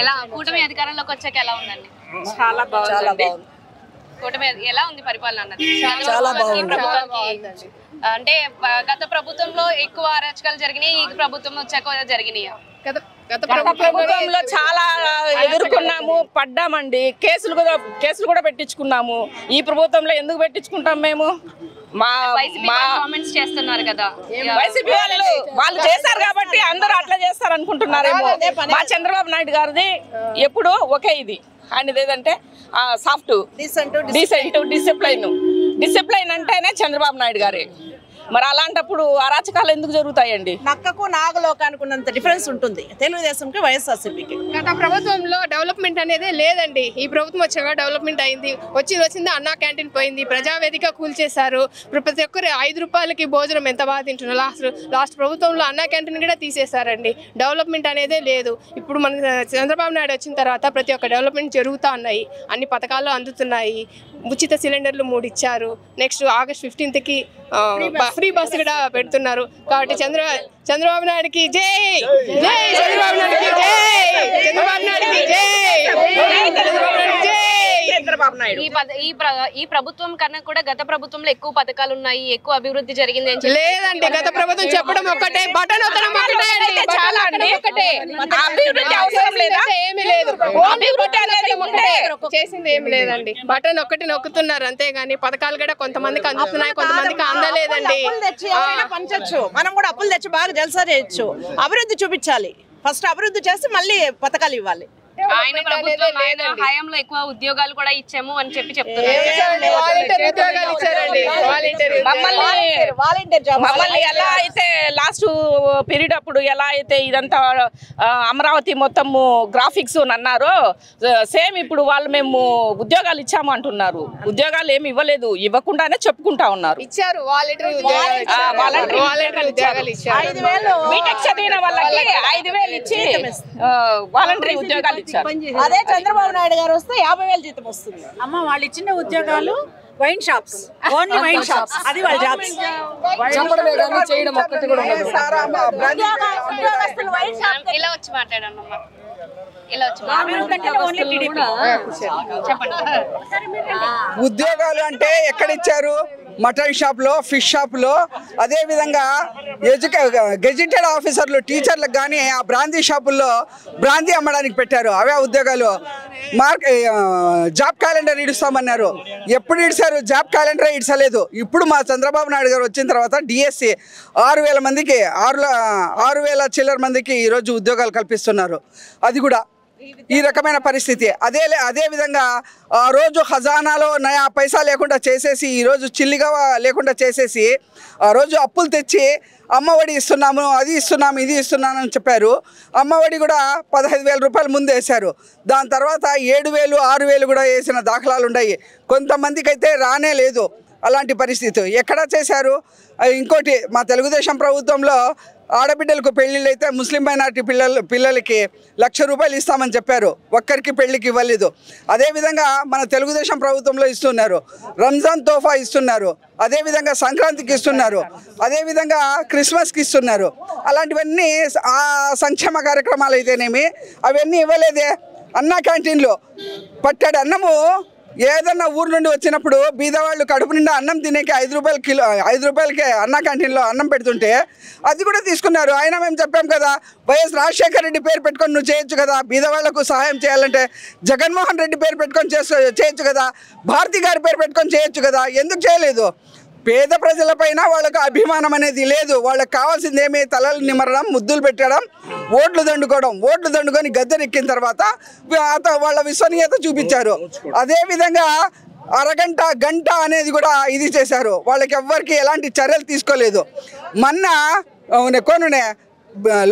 ఎలా కూటమి అధికారంలోకి వచ్చాక ఎలా ఉందండి? చాలా బాగుంది. కూటమి ఎలా ఉంది పరిపాలన అన్నది? చాలా బాగుంది. అంటే గత ప్రభుత్వంలో ఎక్కువ అరాచకాలు జరిగినాయి, ఈ ప్రభుత్వం వచ్చాక జరిగినాయి. గత ప్రభుత్వంలో చాలా ఎదుర్కొన్నాము, పడ్డామండి. కేసులు కూడా పెట్టించుకున్నాము. ఈ ప్రభుత్వంలో ఎందుకు పెట్టించుకుంటాం మేము? కామెంట్స్ చేస్తున్నారు కదా, వైసీపీ వాళ్ళు చేశారు కాబట్టి అందరూ అట్లా చేస్తారు అనుకుంటున్నారేమో. మా చంద్రబాబు నాయుడు గారిది ఎప్పుడు ఒకే ఇది. ఆయనది ఏదంటే సాఫ్ట్, డీసెంట్, డిసిప్లైన్ అంటేనే చంద్రబాబు నాయుడు గారే. మరి అలాంటప్పుడు అరాచకాలు ఎందుకు జరుగుతాయండి? నక్కకు నాగలోక అనుకున్నంత డిఫరెన్స్ ఉంటుంది తెలుగుదేశంకి, వైఎస్ఆర్సీపీకి. గత ప్రభుత్వంలో డెవలప్మెంట్ అనేది లేదండి. ఈ ప్రభుత్వం వచ్చాక డెవలప్మెంట్ అయింది. వచ్చింది అన్నా క్యాంటీన్ పోయింది, ప్రజావేదిక కూల్చేశారు. ప్రతి ఒక్కరు 5 రూపాయలకి భోజనం ఎంత బాగా తింటున్నారు. లాస్ట్ ప్రభుత్వంలో అన్నా క్యాంటీన్ కూడా తీసేశారండి. డెవలప్మెంట్ అనేదే లేదు. ఇప్పుడు మన చంద్రబాబు నాయుడు వచ్చిన తర్వాత ప్రతి ఒక్క డెవలప్మెంట్ జరుగుతూ ఉన్నాయి. అన్ని పథకాలు అందుతున్నాయి. ఉచిత సిలిండర్లు 3 ఇచ్చారు. నెక్స్ట్ August 15కి ఫ్రీ బస్ కూడా పెడుతున్నారు. కాబట్టి చంద్రబాబు నాయుడుకి జై, జై చంద్రబాబు నాయుడుకి జై, చంద్రబాబు నాయుడుకి జై, చంద్రబాబు నాయుడుకి జై. ఈ ప్రభుత్వం కన్నా కూడా గత ప్రభుత్వంలో ఎక్కువ పథకాలు ఉన్నాయి, ఎక్కువ అభివృద్ధి జరిగింది అని లేదండి. గత ప్రభుత్వం చెప్పడం ఒక్కటే, బటన్ ఒత్తడం ఒకటే అండి. చాలా ఒకటే, అభివృద్ధి అవసరం లేదా? ఏమీ లేదు. అభివృద్ధి అనేది ఒకటే, చేసింది ఏమి లేదండి. బటన్ ఒక్కటి నొక్కుతున్నారు అంతేగాని పథకాలు కూడా కొంతమందికి అందుతున్నాయి, కొంతమందికి అందలేదండి. పంచొచ్చు, మనం కూడా అప్పులు తెచ్చి బాగా జల్సా చేయొచ్చు. అభివృద్ధి చూపించాలి. ఫస్ట్ అభివృద్ధి చేసి మళ్ళీ పథకాలు ఇవ్వాలి. ఆయన ప్రభుత్వం హయాంలో ఎక్కువ ఉద్యోగాలు కూడా ఇచ్చాము అని చెప్తున్నారు. మమ్మల్ని ఎలా అయితే లాస్ట్ పీరియడ్ అప్పుడు ఎలా అయితే ఇదంతా అమరావతి మొత్తము గ్రాఫిక్స్ అన్నారో సేమ్ ఇప్పుడు వాళ్ళు మేము ఉద్యోగాలు ఇచ్చాము అంటున్నారు. ఉద్యోగాలు ఏమి ఇవ్వలేదు, ఇవ్వకుండానే చెప్పుకుంటా ఉన్నారు. ఇచ్చారు బీటెక్ చదివిన వాళ్ళకి 5,000 ఇచ్చి వాలంటరీ ఉద్యోగాలు. అదే చంద్రబాబు నాయుడు గారు వస్తే 50,000 జీతం వస్తుంది. అమ్మ వాళ్ళు ఇచ్చిన ఉద్యోగాలు wine shops, only wine shops, అది వాళ్ళ జాబ్స్. ఇలా వచ్చి మాట్లాడండి. ఉద్యోగాలు అంటే ఎక్కడ ఇచ్చారు? మటన్ షాప్ లో, ఫిష్ షాప్ లో, అదే విధంగా గెజిటెడ్ ఆఫీసర్లు, టీచర్లకు కానీ ఆ బ్రాందీ షాపుల్లో బ్రాందీ అమ్మడానికి పెట్టారు. అవే ఉద్యోగాలు. జాబ్ క్యాలెండర్ ఇడుస్తామన్నారు. ఎప్పుడు ఇడిచారు? Job calendar ఇడ్చలేదు. ఇప్పుడు మా చంద్రబాబు నాయుడు గారు వచ్చిన తర్వాత డిఎస్సి 6,000 మందికి 6,000 చిల్లర మందికి ఈరోజు ఉద్యోగాలు కల్పిస్తున్నారు. అది కూడా ఈ రకమైన పరిస్థితి. అదే విధంగా ఆ రోజు ఖజానాలో నయా పైసా లేకుండా చేసేసి, ఈరోజు చిల్లిగా లేకుండా చేసేసి, ఆ రోజు అప్పులు తెచ్చి అమ్మఒడి ఇస్తున్నాము, అది ఇస్తున్నాము, ఇది ఇస్తున్నాను అని చెప్పారు. అమ్మఒడి కూడా 15,000 రూపాయలు ముందు వేశారు. దాని తర్వాత 7,000, 6,000 కూడా వేసిన దాఖలాలు ఉన్నాయి. కొంతమందికి అయితే రానే లేదు. అలాంటి పరిస్థితి ఎక్కడా చేశారు? ఇంకోటి, మా తెలుగుదేశం ప్రభుత్వంలో ఆడబిడ్డలకు పెళ్ళిళ్ళు అయితే ముస్లిం మైనార్టీ పిల్లలకి 1,00,000 రూపాయలు ఇస్తామని చెప్పారు. ఒక్కరికి పెళ్లికి ఇవ్వలేదు. అదేవిధంగా మన తెలుగుదేశం ప్రభుత్వంలో ఇస్తున్నారు. రంజాన్ తోఫా ఇస్తున్నారు. అదేవిధంగా సంక్రాంతికి ఇస్తున్నారు. అదేవిధంగా క్రిస్మస్కి ఇస్తున్నారు. అలాంటివన్నీ ఆ సంక్షేమ కార్యక్రమాలు అయితేనేమి అవన్నీ ఇవ్వలేదే. అన్నా క్యాంటీన్లో పట్టాడు అన్నము ఏదన్నా ఊరు నుండి వచ్చినప్పుడు బీదవాళ్ళు కడుపు నిండా అన్నం తినేకి 5 రూపాయల కిలో, 5 రూపాయలకే అన్నా క్యాంటీన్లో అన్నం పెడుతుంటే అది కూడా తీసుకున్నారు. అయినా మేము చెప్పాం కదా, వైఎస్ రాజశేఖర రెడ్డి పేరు పెట్టుకొని నువ్వు చేయొచ్చు కదా. బీదవాళ్లకు సహాయం చేయాలంటే జగన్మోహన్ రెడ్డి పేరు పెట్టుకొని చేయొచ్చు కదా. భారతి గారి పేరు పెట్టుకొని చేయొచ్చు కదా. ఎందుకు చేయలేదు? పేద ప్రజలపైన వాళ్ళకు అభిమానం అనేది లేదు. వాళ్ళకి కావాల్సింది ఏమి? తలలు నిమరడం, ముద్దులు పెట్టడం, ఓట్లు దండుకొని గద్దెనెక్కిన తర్వాత వాళ్ళ విశ్వనీయత చూపించారు. అదేవిధంగా గంట అనేది కూడా ఇది చేశారు. వాళ్ళకి ఎవ్వరికి ఎలాంటి చర్యలు తీసుకోలేదు. కొనునే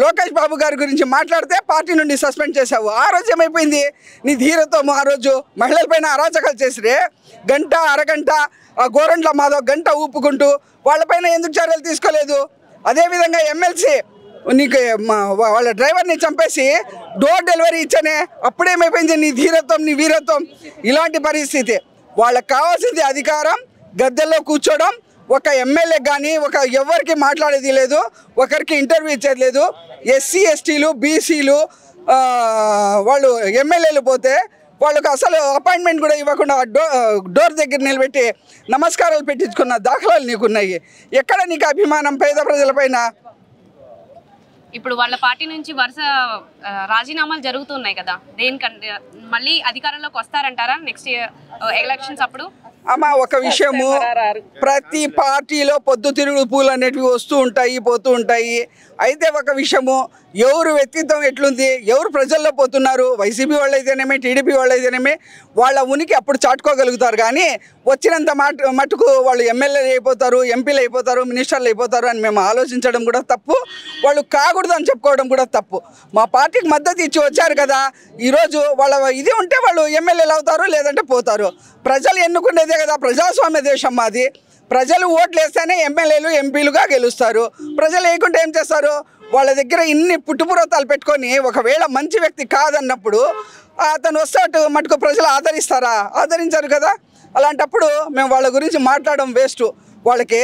లోకేష్ బాబు గారి గురించి మాట్లాడితే పార్టీ నుండి సస్పెండ్ చేశావు. ఆ రోజు ఏమైపోయింది? నీ ధీరత్వం. ఆ రోజు మహిళలపైన అరాచకాలు చేసిరే అరగంట ఆ గోరంట్ల మాధవ్ గంట ఊపుకుంటూ వాళ్ళపైన ఎందుకు చర్యలు తీసుకోలేదు? అదేవిధంగా ఎమ్మెల్సీ నీకు వాళ్ళ డ్రైవర్ని చంపేసి డోర్ డెలివరీ ఇచ్చానే, అప్పుడేమైపోయింది నీ ధీరత్వం, నీ వీరత్వం? ఇలాంటి పరిస్థితి. వాళ్ళకి కావాల్సింది అధికారం, గద్దెల్లో కూర్చోవడం. ఒక ఎమ్మెల్యే కానీ ఎవరికి మాట్లాడేది లేదు, ఒకరికి ఇంటర్వ్యూ ఇచ్చేది లేదు. ఎస్సీ ఎస్టీలు బీసీలు వాళ్ళు ఎమ్మెల్యేలు పోతే వాళ్ళకు అసలు అపాయింట్మెంట్ కూడా ఇవ్వకుండా డోర్ దగ్గర నిలబెట్టి నమస్కారాలు పెట్టించుకున్న దాఖలాలు నీకున్నాయి. ఎక్కడ నీకు అభిమానం పేద ప్రజలపైన? ఇప్పుడు వాళ్ళ పార్టీ నుంచి వరుస రాజీనామాలు జరుగుతున్నాయి కదా, దేనికంటే మళ్ళీ అధికారంలోకి వస్తారంటారా నెక్స్ట్ ఎలక్షన్స్ అప్పుడు? అమ్మ, ఒక విషయము, ప్రతి పార్టీలో పొద్దుతిరుగుడు పూలు అనేటివి వస్తూ ఉంటాయి, పోతూ ఉంటాయి. అయితే ఒక విషయము, ఎవరు వ్యక్తిత్వం ఎట్లుంది, ఎవరు ప్రజల్లో పోతున్నారు, వైసీపీ వాళ్ళు అయితేనేమి, టీడీపీ వాళ్ళు అయితేనేమి, వాళ్ళ ఉనికి అప్పుడు చాటుకోగలుగుతారు. కానీ వచ్చినంత మటుకు వాళ్ళు ఎమ్మెల్యేలు అయిపోతారు, ఎంపీలు అయిపోతారు, మినిస్టర్లు అయిపోతారు అని మేము ఆలోచించడం కూడా తప్పు. వాళ్ళు కాకూడదు అని చెప్పుకోవడం కూడా తప్పు. మా పార్టీకి మద్దతు ఇచ్చి వచ్చారు కదా, ఈరోజు వాళ్ళ ఇది ఉంటే వాళ్ళు ఎమ్మెల్యేలు అవుతారు, లేదంటే పోతారు. ప్రజలు ఎన్నుకునేదే కదా, ప్రజాస్వామ్య దేశం మాది. ప్రజలు ఓట్లు వేస్తేనే ఎమ్మెల్యేలు ఎంపీలుగా గెలుస్తారు. ప్రజలు వేయకుంటే ఏం చేస్తారు? వాళ్ళ దగ్గర ఇన్ని పుట్టుపురోతాలు పెట్టుకొని ఒకవేళ మంచి వ్యక్తి కాదన్నప్పుడు అతను వస్తాడు మటుకు ప్రజలు ఆదరిస్తారా? ఆదరించారు కదా. అలాంటప్పుడు మేము వాళ్ళ గురించి మాట్లాడడం వేస్ట్. వాళ్ళకి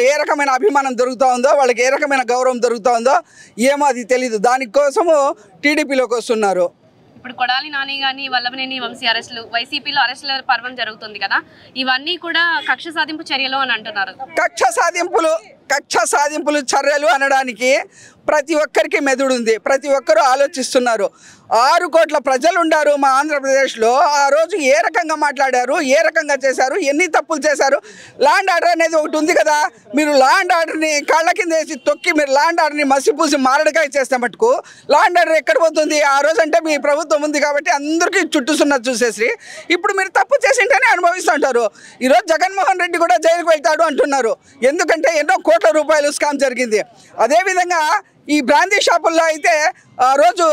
ఏ రకమైన అభిమానం దొరుకుతూ ఉందో, వాళ్ళకి ఏ రకమైన గౌరవం దొరుకుతూ ఉందో ఏమో అది తెలీదు. దానికోసము టీడీపీలోకి వస్తున్నారు. ఇప్పుడు కొడాలి నాని గాని వల్లభనేని వంశీ అరెస్టులు, వైసీపీలో అరెస్టుల పర్వం జరుగుతుంది కదా, ఇవన్నీ కూడా కక్ష సాధింపు చర్యలు అని అంటున్నారు. కక్ష సాధింపులు చర్యలు అనడానికి ప్రతి ఒక్కరికి మెదుడు ఉంది. ప్రతి ఒక్కరూ ఆలోచిస్తున్నారు. 6 కోట్ల ప్రజలు ఉన్నారు మా ఆంధ్రప్రదేశ్లో. ఆ రోజు ఏ రకంగా మాట్లాడారు, ఏ రకంగా చేశారు, ఎన్ని తప్పులు చేశారు? ల్యాండ్ ఆర్డర్ అనేది ఒకటి ఉంది కదా. మీరు ల్యాండ్ ఆర్డర్ని కాళ్ళ కింద వేసి తొక్కి మీరు ల్యాండ్ ఆర్డర్ని మసిపూసి మారడికాయ చేస్తే మటుకు ల్యాండ్ ఆర్డర్ ఎక్కడ పోతుంది? ఆ రోజు అంటే మీ ప్రభుత్వం ఉంది కాబట్టి అందరికీ చుట్టూసున్నది చూసేసి ఇప్పుడు మీరు తప్పు చేసింటేనే అనుభవిస్తుంటారు. ఈరోజు జగన్మోహన్ రెడ్డి కూడా జైలుకు వెళ్తాడు అంటున్నారు. ఎందుకంటే ఎన్నో కోట్ల రూపాయలు స్కామ్ జరిగింది. అదేవిధంగా ఈ బ్రాందీ షాపుల్లో అయితే ఆ రోజు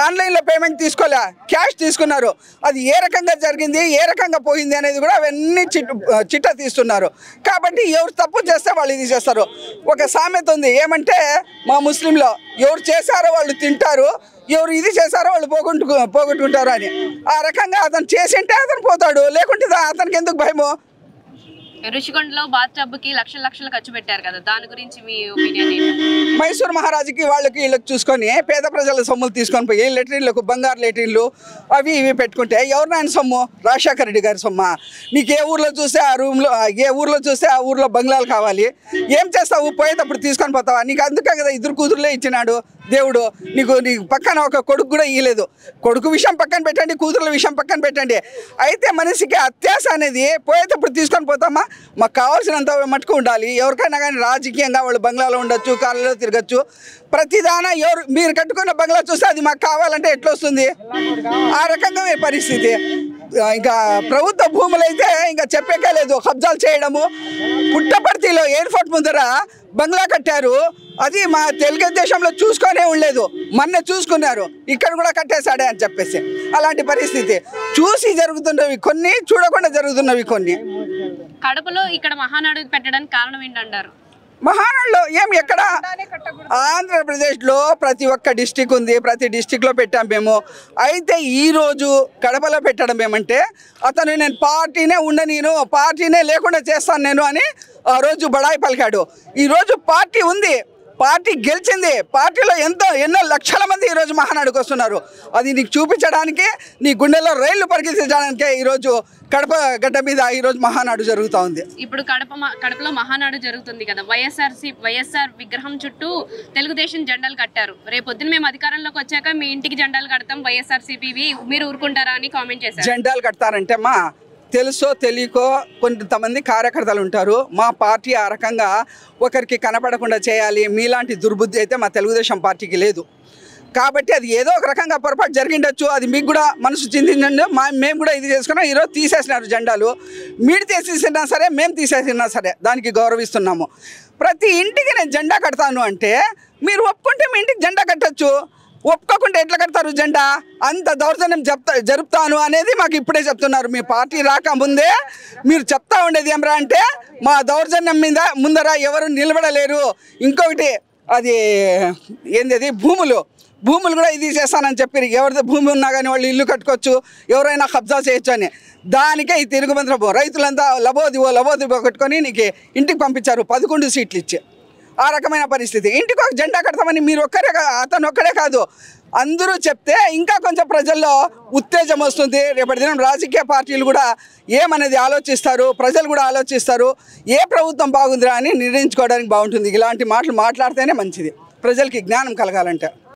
ఆన్లైన్లో పేమెంట్ తీసుకోలే, క్యాష్ తీసుకున్నారు. అది ఏ రకంగా జరిగింది, ఏ రకంగా పోయింది అనేది కూడా అవన్నీ చిట్టా తీస్తున్నారు. కాబట్టి ఎవరు తప్పు చేస్తే వాళ్ళు ఇది చేస్తారు. ఒక సామెత ఉంది ఏమంటే మా ముస్లింలో, ఎవరు చేశారో వాళ్ళు తింటారు, ఎవరు ఇది చేశారో వాళ్ళు పోగొట్టుకుంటారు అని. ఆ రకంగా అతను చేసింటే అతను పోతాడు, లేకుంటే అతనికి ఎందుకు భయము? ఋషికొండలో బాత్ టబ్కి లక్షలు ఖర్చు పెట్టారు కదా, దాని గురించి మీ ఒపీనియన్ ఏంటి? మైసూర్ మహారాజుకి వాళ్ళకి వీళ్ళకి చూసుకొని పేద ప్రజల సొమ్ములు తీసుకొని పోయి లెట్రిన్లకు బంగారు లెట్రిన్లు అవి ఇవి పెట్టుకుంటే ఎవరినైనా సొమ్ము? రాజశేఖర రెడ్డి గారి సొమ్మ. నీకు ఏ ఊర్లో చూస్తే ఆ రూమ్లో, ఏ ఊర్లో చూస్తే ఆ ఊర్లో బంగ్లాలు కావాలి. ఏం చేస్తావు? పోయేటప్పుడు తీసుకొని పోతావా? నీకు అందుకే కదా 2 కూతురులే ఇచ్చినాడు దేవుడు. నీకు పక్కన ఒక కొడుకు కూడా ఇవ్వలేదు. కొడుకు విషయం పక్కన పెట్టండి, కూతురుల విషయం పక్కన పెట్టండి. అయితే మనిషికి అత్యాశ అనేది పోయేటప్పుడు తీసుకొని పోతామా? మాకు కావాల్సినంత మటుకు ఉండాలి. ఎవరికైనా కానీ రాజకీయంగా వాళ్ళు బంగ్లాలో ఉండొచ్చు, కార్లలో తిరగచ్చు. ప్రతిదాన ఎవరు మీరు కట్టుకున్న బంగ్లా చూస్తే అది మాకు కావాలంటే ఎట్లా వస్తుంది? ఆ రకంగా పరిస్థితి. ఇంకా ప్రభుత్వ భూములు అయితే ఇంకా చెప్పేకే లేదు. కబ్జాలు చేయడము. పుట్టపర్తిలో ఎయిర్పోర్ట్ ముందర బంగ్లా కట్టారు. అది మా తెలుగుదేశంలో చూసుకొనే ఉండలేదు, మొన్న చూసుకున్నారు. ఇక్కడ కూడా కట్టేశాడే అని చెప్పేసి అలాంటి పరిస్థితి. చూసి జరుగుతున్నవి కొన్ని, చూడకుండా జరుగుతున్నవి కొన్ని. కడపలో ఇక్కడ మహానాడు పెట్టడానికి కారణం ఏంటంటారు? మహానాడులో ఏమి ఎక్కడ? ఆంధ్రప్రదేశ్లో ప్రతి ఒక్క డిస్టిక్ ఉంది, ప్రతి డిస్టిక్లో పెట్టాం మేము. అయితే ఈరోజు కడపలో పెట్టడం ఏమంటే అతను నేను పార్టీనే ఉండనీను, పార్టీనే లేకుండా చేస్తాను నేను అని ఆ రోజు బడాయి పలికాడు. ఈరోజు పార్టీ ఉంది, పార్టీ గెలిచింది. పార్టీలో ఎన్నో లక్షల మంది ఈరోజు మహానాడుకు వస్తున్నారు. అది నీకు చూపించడానికి, నీ గుండెల్లో రైళ్లు పరిగెత్తించడానికే ఈరోజు కడప గడ్డ మీద ఈరోజు మహానాడు జరుగుతూ ఉంది. ఇప్పుడు కడపలో మహానాడు జరుగుతుంది కదా, వైఎస్ఆర్ విగ్రహం చుట్టూ తెలుగుదేశం జెండాలు కట్టారు. రేపొద్దున మేము అధికారంలోకి వచ్చాక మీ ఇంటికి జెండాలు కడతాం వైఎస్ఆర్సీపీవి, మీరు ఊరుకుంటారా అని కామెంట్ చేశారు. జెండాలు కడతారంటే మా తెలుసో తెలియకో కొంతమంది కార్యకర్తలు ఉంటారు. మా పార్టీ ఆ రకంగా ఒకరికి కనపడకుండా చేయాలి మీలాంటి దుర్బుద్ధి అయితే మా తెలుగుదేశం పార్టీకి లేదు. కాబట్టి అది ఏదో ఒక రకంగా పొరపాటు జరిగిండొచ్చు. అది మీకు కూడా మనసు చింతించండి. మేము కూడా ఇది చేసుకున్నాం. ఈరోజు తీసేసినారు జెండాలు. మీరు తీసేసినా సరే, మేము తీసేసినా సరే దానికి గౌరవిస్తున్నాము. ప్రతి ఇంటికి నేను జెండా కడతాను అంటే మీరు ఒప్పుకుంటే మీ ఇంటికి జెండా కట్టచ్చు. ఒప్పుకోకుండా ఎట్లా కడతారు జెండా? అంత దౌర్జన్యం జరుపుతాను అనేది మాకు ఇప్పుడే చెప్తున్నారు. మీ పార్టీ రాకముందే మీరు చెప్తా ఉండేది ఏమరా అంటే మా దౌర్జన్యం మీద ముందర ఎవరు నిలబడలేరు. ఇంకొకటి అది ఏంది, అది భూములు కూడా ఇది చేస్తానని చెప్పి ఎవరిది భూమి ఉన్నా కానీ వాళ్ళు ఇల్లు కట్టుకోవచ్చు, ఎవరైనా కబ్జా చేయొచ్చు అని. దానికే ఈ తిరుగుబంద్రపు రైతులంతా లబోదివో కట్టుకొని నీకు ఇంటికి పంపించారు 11 సీట్లు ఇచ్చి. ఆ రకమైన పరిస్థితి. ఇంటికి ఒక జెండా కడతామని మీరు అతను ఒక్కడే కాదు, అందరూ చెప్తే ఇంకా కొంచెం ప్రజల్లో ఉత్తేజం వస్తుంది. రేపటి దినం రాజకీయ పార్టీలు కూడా ఏమనేది ఆలోచిస్తారు, ప్రజలు కూడా ఆలోచిస్తారు. ఏ ప్రభుత్వం బాగుందిరా అని నిర్ణయించుకోవడానికి బాగుంటుంది. ఇలాంటి మాటలు మాట్లాడితేనే మంచిది, ప్రజలకి జ్ఞానం కలగాలంటే.